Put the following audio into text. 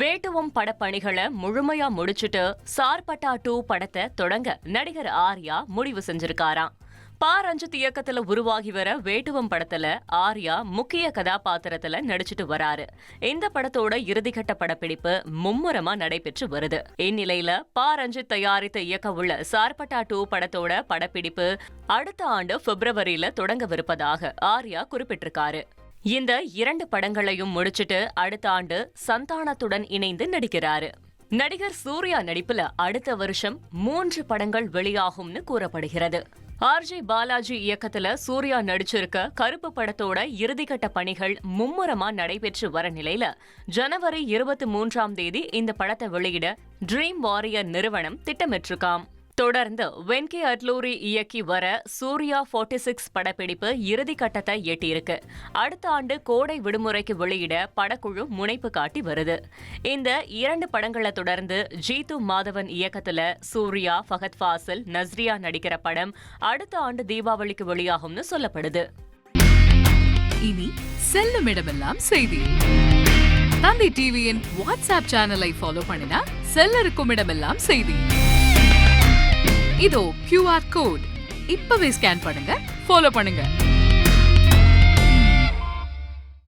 வேட்டுவம் படப்பணிகளை முழுமையா முடிச்சுட்டு சார்பட்டா 2 படத்தை தொடங்க நடிகர் ஆர்யா முடிவு செஞ்சிருக்காராம். ரஞ்சித் இயக்கத்துல உருவாகி வர வேட்டுவம் படத்துல ஆர்யா முக்கிய கதாபாத்திரத்துல நடிச்சிட்டு வராரு. இந்த படத்தோட இறுதிக்கட்ட படப்பிடிப்பு மும்முரமா நடைபெற்று வருது. இந்நிலையில ரஞ்சித் தயாரித்து இயக்க உள்ள சார்பட்டா 2 படத்தோட படப்பிடிப்பு அடுத்த ஆண்டு பிப்ரவரியில தொடங்கவிருப்பதாக ஆர்யா குறிப்பிட்டிருக்காரு. இந்த 2 படங்களையும் முடிச்சிட்டு அடுத்த ஆண்டு சந்தானத்துடன் இணைந்து நடிக்கிறாரு. நடிகர் சூர்யா நடிப்புல அடுத்த வருஷம் 3 படங்கள் வெளியாகும்னு கூறப்படுகிறது. ஆர்ஜே பாலாஜி இயக்கத்துல சூர்யா நடிச்சிருக்க கருப்பு படத்தோட இறுதிக்கட்ட பணிகள் மும்முரமா நடைபெற்று வர நிலையில ஜனவரி 23ஆம் தேதி இந்த படத்தை வெளியிட ட்ரீம் வாரியர் நிறுவனம் திட்டமிட்டிருக்காம். தொடர்ந்து வெங்கி அட்லூரி இயக்கி வர சூர்யா 46 படப்பிடிப்பு இறுதிக்கட்டத்தை எட்டியிருக்கு. அடுத்த ஆண்டு கோடை விடுமுறைக்கு வெளியிட படக்குழு முனைப்பு காட்டி வருது. இந்த 2 படங்களை தொடர்ந்து ஜீது மாதவன் இயக்கத்துல சூர்யா, ஃபஹத் ஃபாசில், நஸ்ரியா நடிக்கிற படம் அடுத்த ஆண்டு தீபாவளிக்கு வெளியாகும்னு சொல்லப்படுது. இனி செல்லும் இடமெல்லாம் செய்தி. தந்தி டிவியின் வாட்ஸ்அப் சேனலை ஃபாலோ பண்ணினா செல்ல இருக்கும் இடமெல்லாம் செய்தி. இதோ QR கோட் இப்பவே ஸ்கேன் பண்ணுங்க, ஃபாலோ பண்ணுங்க.